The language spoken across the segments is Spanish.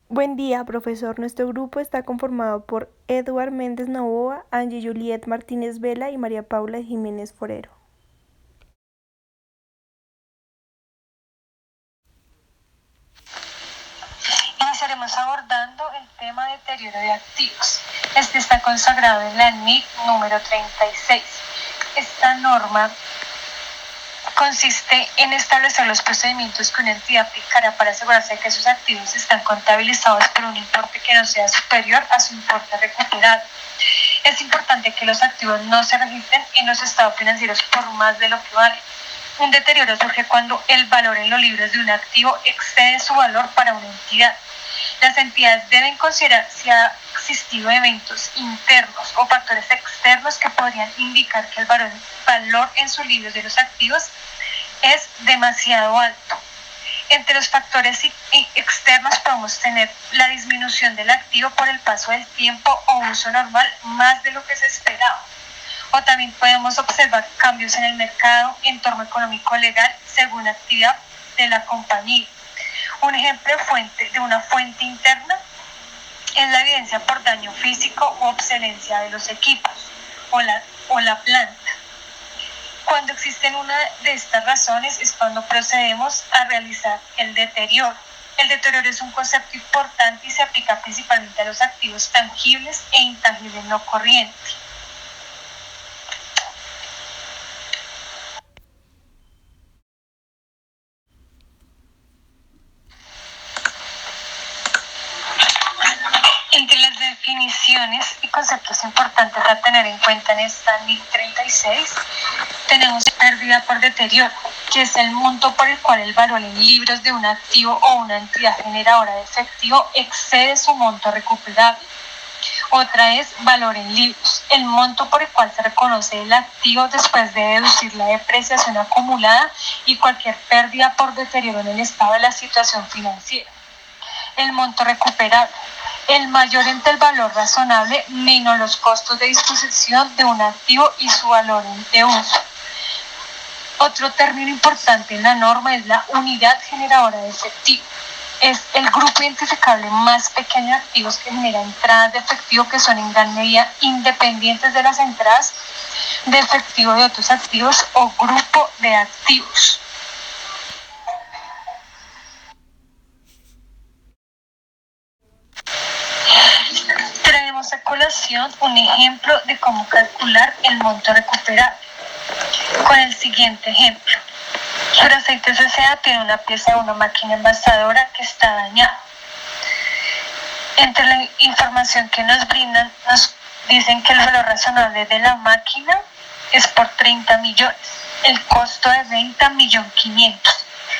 Buen día, profesor. Nuestro grupo está conformado por Edward Méndez Novoa, Angie Juliet Martínez Vela y María Paula Jiménez Forero. Iniciaremos abordando el tema de deterioro de activos. Este está consagrado en la NIC número 36. Esta norma consiste en establecer los procedimientos que una entidad aplicará para asegurarse de que sus activos están contabilizados por un importe que no sea superior a su importe recuperado. Es importante que los activos no se registren en los estados financieros por más de lo que valen. Un deterioro surge cuando el valor en los libros de un activo excede su valor para una entidad. Las entidades deben considerar si ha existido eventos internos o factores externos que podrían indicar que el valor en sus libros de los activos es demasiado alto. Entre los factores externos podemos tener la disminución del activo por el paso del tiempo o uso normal más de lo que se esperaba. O también podemos observar cambios en el mercado, entorno económico legal, según la actividad de la compañía. Un ejemplo de una fuente interna es la evidencia por daño físico u obsolescencia de los equipos o la planta. Cuando existen una de estas razones es cuando procedemos a realizar el deterioro. El deterioro es un concepto importante y se aplica principalmente a los activos tangibles e intangibles no corrientes. Entre las definiciones y conceptos importantes a tener en cuenta en esta NIC 36, tenemos pérdida por deterioro, que es el monto por el cual el valor en libros de un activo o una entidad generadora de efectivo excede su monto recuperable. Otra es valor en libros, el monto por el cual se reconoce el activo después de deducir la depreciación acumulada y cualquier pérdida por deterioro en el estado de la situación financiera. El monto recuperable, el mayor entre el valor razonable menos los costos de disposición de un activo y su valor de uso. Otro término importante en la norma es la unidad generadora de efectivo. Es el grupo identificable más pequeño de activos que genera entradas de efectivo que son en gran medida independientes de las entradas de efectivo de otros activos o grupo de activos. Traemos a colación un ejemplo de cómo calcular el monto recuperable. Con el siguiente ejemplo. Suraceites S.A. tiene una pieza de una máquina envasadora que está dañada. Entre la información que nos brindan, nos dicen que el valor razonable de la máquina es por 30 millones, el costo de venta 1.500.000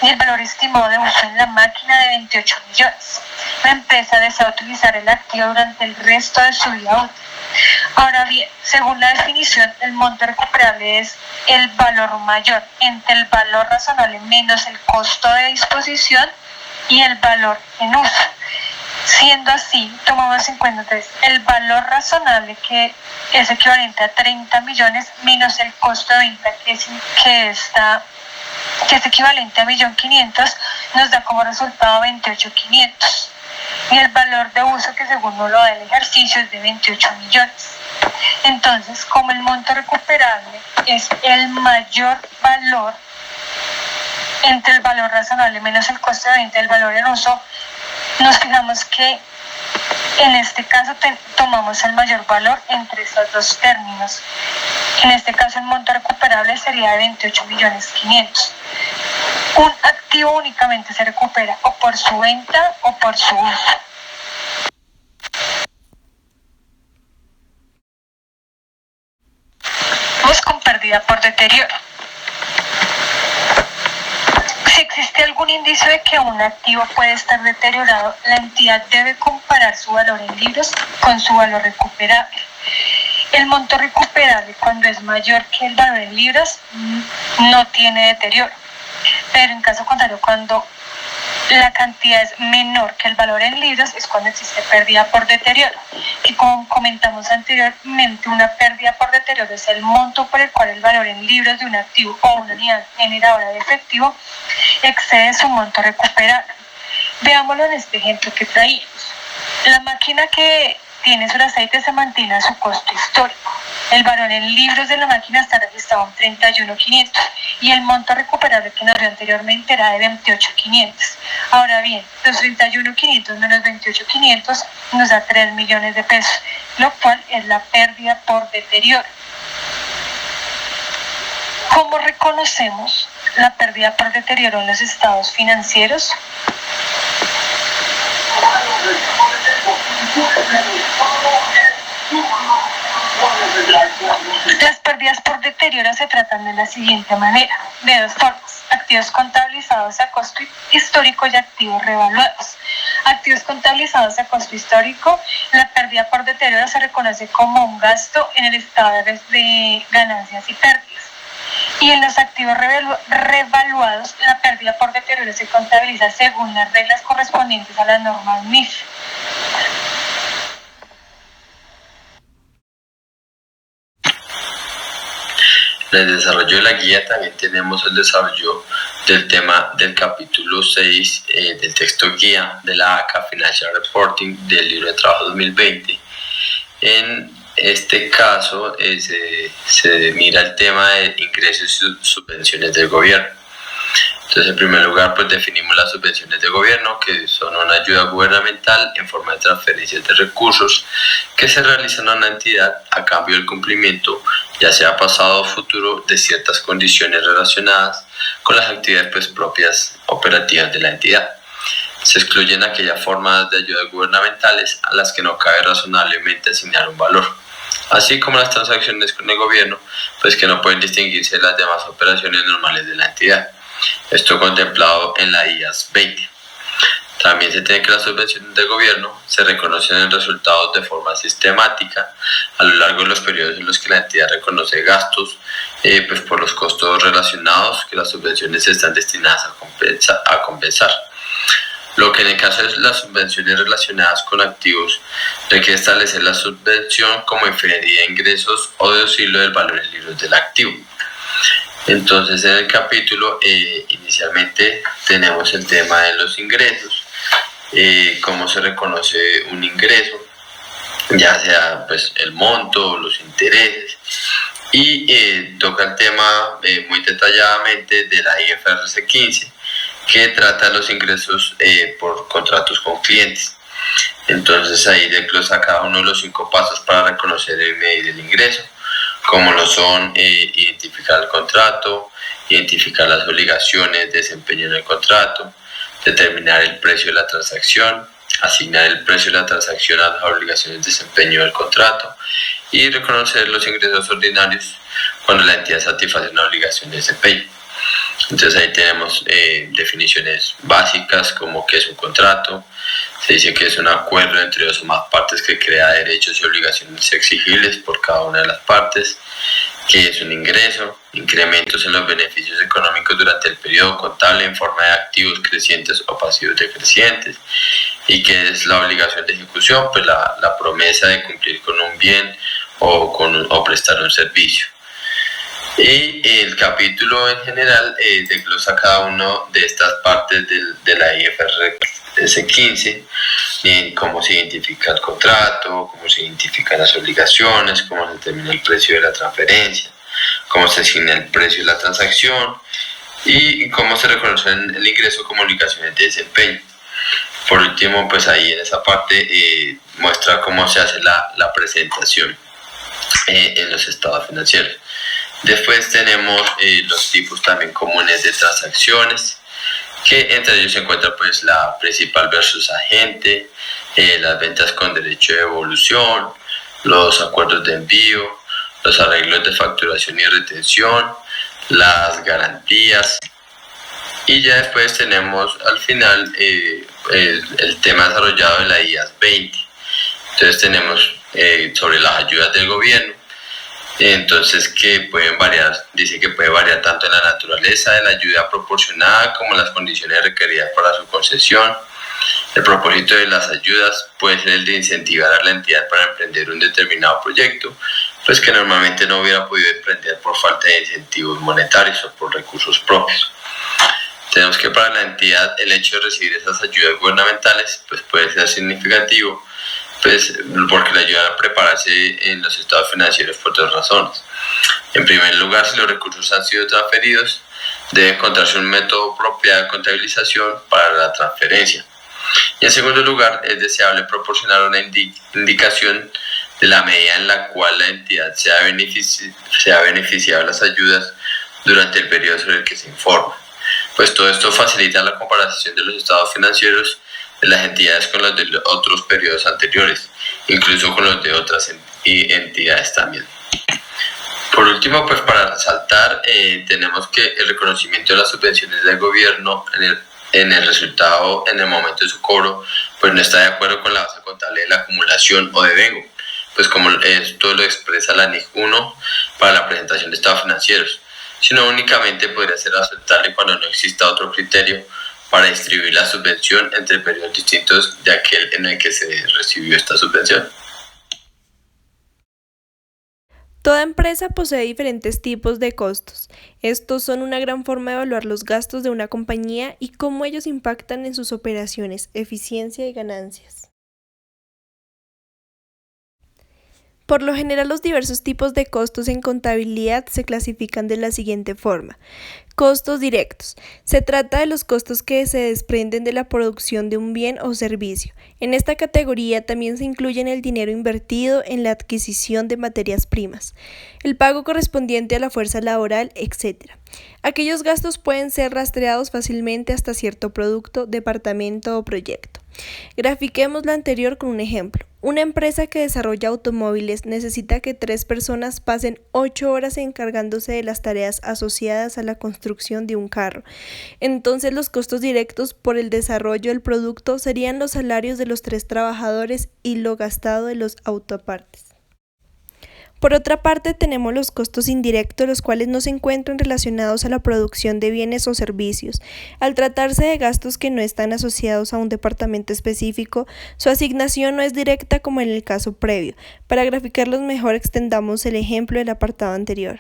y el valor estimado de uso en la máquina de 28 millones. La empresa desea utilizar el activo durante el resto de su vida útil. Ahora bien, según la definición, el monto recuperable es el valor mayor entre el valor razonable menos el costo de disposición y el valor en uso. Siendo así, tomamos en cuenta entonces el valor razonable que es equivalente a 30 millones menos el costo de venta que es equivalente a 1.500.000, nos da como resultado 28.500. Y el valor de uso que según nos lo da el ejercicio es de 28 millones. Entonces, como el monto recuperable es el mayor valor entre el valor razonable menos el costo de venta y el valor en uso, nos fijamos que en este caso tomamos el mayor valor entre estos dos términos. En este caso el monto recuperable sería de 28.500.000. Un activo únicamente se recupera o por su venta o por su uso. Vamos con pérdida por deterioro. Si existe algún indicio de que un activo puede estar deteriorado, la entidad debe comparar su valor en libros con su valor recuperable. El monto recuperable, cuando es mayor que el valor en libros, no tiene deterioro. Pero en caso contrario, cuando la cantidad es menor que el valor en libros, es cuando existe pérdida por deterioro. Y como comentamos anteriormente, una pérdida por deterioro es el monto por el cual el valor en libros de un activo o una unidad generadora de efectivo excede su monto recuperable. Veámoslo en este ejemplo que traíamos. La máquina que tiene aceite se mantiene a su costo histórico. El valor en libros de la máquina está registrado en 31.500 y el monto recuperable que nos dio anteriormente era de 28.500. Ahora bien, los 31.500 menos 28.500 nos da 3 millones de pesos, lo cual es la pérdida por deterioro. ¿Cómo reconocemos la pérdida por deterioro en los estados financieros? Las pérdidas por deterioro se tratan de la siguiente manera, de dos formas: activos contabilizados a costo histórico y activos revaluados. Activos contabilizados a costo histórico, la pérdida por deterioro se reconoce como un gasto en el estado de ganancias y pérdidas. Y en los activos revaluados, la pérdida por deterioro se contabiliza según las reglas correspondientes a las normas MIF. En el desarrollo de la guía también tenemos el desarrollo del tema del capítulo 6 del texto guía de la ACA Financial Reporting del libro de trabajo 2020. En este caso se mira el tema de ingresos y subvenciones del gobierno. Entonces, en primer lugar, pues definimos las subvenciones de gobierno, que son una ayuda gubernamental en forma de transferencias de recursos que se realizan a una entidad a cambio del cumplimiento, ya sea pasado o futuro, de ciertas condiciones relacionadas con las actividades pues, propias operativas de la entidad. Se excluyen aquellas formas de ayudas gubernamentales a las que no cabe razonablemente asignar un valor, así como las transacciones con el gobierno, pues que no pueden distinguirse de las demás operaciones normales de la entidad. Esto contemplado en la IAS 20. También se tiene que las subvenciones del gobierno se reconocen en resultados de forma sistemática a lo largo de los periodos en los que la entidad reconoce gastos pues por los costos relacionados que las subvenciones están destinadas a compensar. Lo que en el caso de las subvenciones relacionadas con activos requiere establecer la subvención como inferida de ingresos o deducirlo del valor en libros del activo. Entonces en el capítulo inicialmente tenemos el tema de los ingresos, cómo se reconoce un ingreso, ya sea pues el monto o los intereses, y toca el tema muy detalladamente de la IFRS 15, que trata los ingresos por contratos con clientes. Entonces ahí desglosa cada uno de los 5 pasos para reconocer y medir el ingreso, como lo son identificar el contrato, identificar las obligaciones de desempeño en el contrato, determinar el precio de la transacción, asignar el precio de la transacción a las obligaciones de desempeño del contrato y reconocer los ingresos ordinarios cuando la entidad satisface una obligación de desempeño. Entonces ahí tenemos definiciones básicas como qué es un contrato. Se dice que es un acuerdo entre dos o más partes que crea derechos y obligaciones exigibles por cada una de las partes. ¿Qué es un ingreso? Incrementos en los beneficios económicos durante el periodo contable en forma de activos crecientes o pasivos decrecientes. ¿Y qué es la obligación de ejecución? Pues la promesa de cumplir con un bien o prestar un servicio. Y el capítulo en general desglosa cada una de estas partes de la IFRS 15, cómo se identifica el contrato, cómo se identifican las obligaciones, cómo se determina el precio de la transferencia, cómo se asigna el precio de la transacción y cómo se reconoce el ingreso como obligaciones de desempeño. Por último, pues ahí en esa parte muestra cómo se hace la presentación en los estados financieros. Después tenemos los tipos también comunes de transacciones, que entre ellos se encuentra pues la principal versus agente, las ventas con derecho de devolución, los acuerdos de envío, los arreglos de facturación y retención, las garantías. Y ya después tenemos al final el tema desarrollado de la IAS 20. Entonces tenemos sobre las ayudas del gobierno. Entonces que pueden variar, dice que puede variar tanto en la naturaleza de la ayuda proporcionada como las condiciones requeridas para su concesión. El propósito de las ayudas puede ser el de incentivar a la entidad para emprender un determinado proyecto, pues que normalmente no hubiera podido emprender por falta de incentivos monetarios o por recursos propios. Tenemos que para la entidad el hecho de recibir esas ayudas gubernamentales pues puede ser significativo, pues porque le ayudan a prepararse en los estados financieros por dos razones. En primer lugar, si los recursos han sido transferidos, debe encontrarse un método apropiado de contabilización para la transferencia. Y en segundo lugar, es deseable proporcionar una indicación de la medida en la cual la entidad se ha beneficiado de las ayudas durante el periodo sobre el que se informa. Pues todo esto facilita la comparación de los estados financieros de las entidades con los de otros periodos anteriores, incluso con los de otras entidades también. Por último, pues para resaltar, tenemos que el reconocimiento de las subvenciones del gobierno en el resultado, en el momento de su cobro, pues no está de acuerdo con la base contable de la acumulación o de vengo, pues como esto lo expresa la NIC 1 para la presentación de estados financieros, sino únicamente podría ser aceptable cuando no exista otro criterio para distribuir la subvención entre periodos distintos de aquel en el que se recibió esta subvención. Toda empresa posee diferentes tipos de costos. Estos son una gran forma de evaluar los gastos de una compañía y cómo ellos impactan en sus operaciones, eficiencia y ganancias. Por lo general, los diversos tipos de costos en contabilidad se clasifican de la siguiente forma. Costos directos. Se trata de los costos que se desprenden de la producción de un bien o servicio. En esta categoría también se incluyen el dinero invertido en la adquisición de materias primas, el pago correspondiente a la fuerza laboral, etc. Aquellos gastos pueden ser rastreados fácilmente hasta cierto producto, departamento o proyecto. Grafiquemos lo anterior con un ejemplo. Una empresa que desarrolla automóviles necesita que 3 personas pasen 8 horas encargándose de las tareas asociadas a la construcción de un carro. Entonces los costos directos por el desarrollo del producto serían los salarios de los 3 trabajadores y lo gastado de los autopartes. Por otra parte, tenemos los costos indirectos, los cuales no se encuentran relacionados a la producción de bienes o servicios. Al tratarse de gastos que no están asociados a un departamento específico, su asignación no es directa como en el caso previo. Para graficarlos mejor, extendamos el ejemplo del apartado anterior.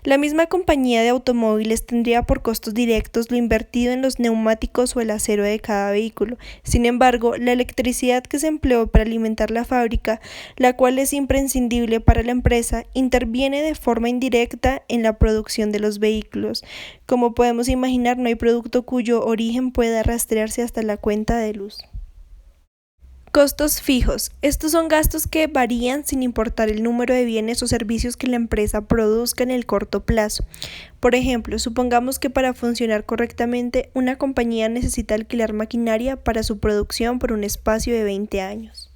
La misma compañía de automóviles tendría por costos directos lo invertido en los neumáticos o el acero de cada vehículo. Sin embargo, la electricidad que se empleó para alimentar la fábrica, la cual es imprescindible para la empresa, interviene de forma indirecta en la producción de los vehículos. Como podemos imaginar, no hay producto cuyo origen pueda rastrearse hasta la cuenta de luz. Costos fijos. Estos son gastos que varían sin importar el número de bienes o servicios que la empresa produzca en el corto plazo. Por ejemplo, supongamos que para funcionar correctamente, una compañía necesita alquilar maquinaria para su producción por un espacio de 20 años.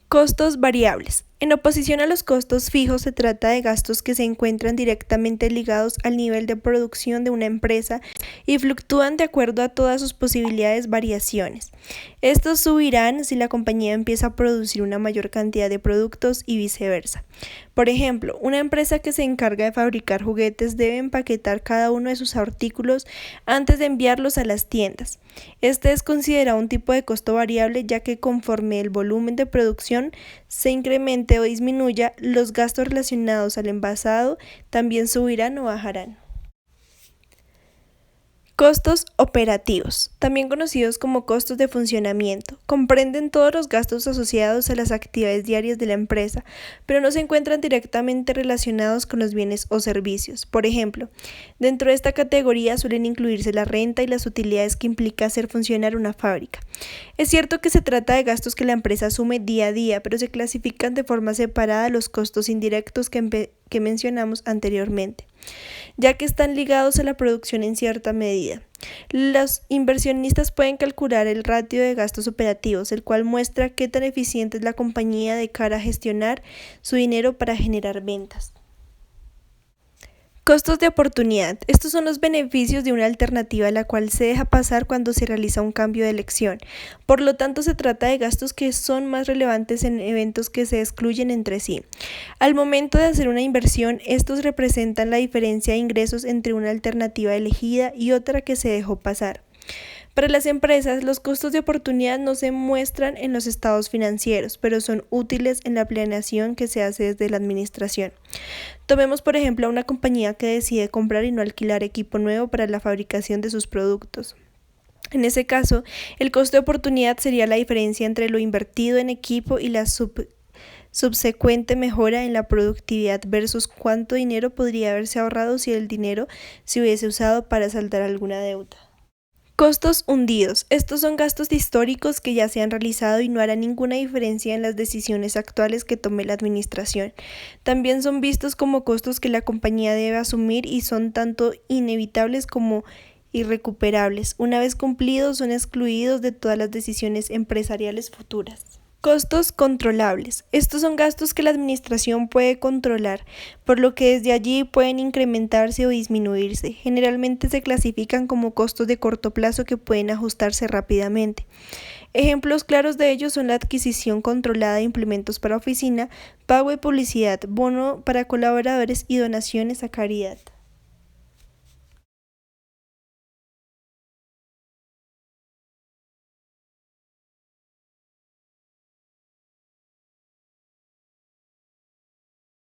Costos variables. En oposición a los costos fijos, se trata de gastos que se encuentran directamente ligados al nivel de producción de una empresa y fluctúan de acuerdo a todas sus posibilidades variaciones. Estos subirán si la compañía empieza a producir una mayor cantidad de productos y viceversa. Por ejemplo, una empresa que se encarga de fabricar juguetes debe empaquetar cada uno de sus artículos antes de enviarlos a las tiendas. Este es considerado un tipo de costo variable, ya que conforme el volumen de producción se incremente o disminuya, los gastos relacionados al envasado también subirán o bajarán. Costos operativos, también conocidos como costos de funcionamiento, comprenden todos los gastos asociados a las actividades diarias de la empresa, pero no se encuentran directamente relacionados con los bienes o servicios. Por ejemplo, dentro de esta categoría suelen incluirse la renta y las utilidades que implica hacer funcionar una fábrica. Es cierto que se trata de gastos que la empresa asume día a día, pero se clasifican de forma separada los costos indirectos que mencionamos anteriormente, ya que están ligados a la producción en cierta medida. Los inversionistas pueden calcular el ratio de gastos operativos, el cual muestra qué tan eficiente es la compañía de cara a gestionar su dinero para generar ventas. Costos de oportunidad. Estos son los beneficios de una alternativa a la cual se deja pasar cuando se realiza un cambio de elección. Por lo tanto, se trata de gastos que son más relevantes en eventos que se excluyen entre sí. Al momento de hacer una inversión, estos representan la diferencia de ingresos entre una alternativa elegida y otra que se dejó pasar. Para las empresas, los costos de oportunidad no se muestran en los estados financieros, pero son útiles en la planeación que se hace desde la administración. Tomemos, por ejemplo, a una compañía que decide comprar y no alquilar equipo nuevo para la fabricación de sus productos. En ese caso, el costo de oportunidad sería la diferencia entre lo invertido en equipo y la subsecuente mejora en la productividad versus cuánto dinero podría haberse ahorrado si el dinero se hubiese usado para saldar alguna deuda. Costos hundidos. Estos son gastos históricos que ya se han realizado y no harán ninguna diferencia en las decisiones actuales que tome la administración. También son vistos como costos que la compañía debe asumir y son tanto inevitables como irrecuperables. Una vez cumplidos, son excluidos de todas las decisiones empresariales futuras. Costos controlables. Estos son gastos que la administración puede controlar, por lo que desde allí pueden incrementarse o disminuirse. Generalmente se clasifican como costos de corto plazo que pueden ajustarse rápidamente. Ejemplos claros de ellos son la adquisición controlada de implementos para oficina, pago de publicidad, bono para colaboradores y donaciones a caridad.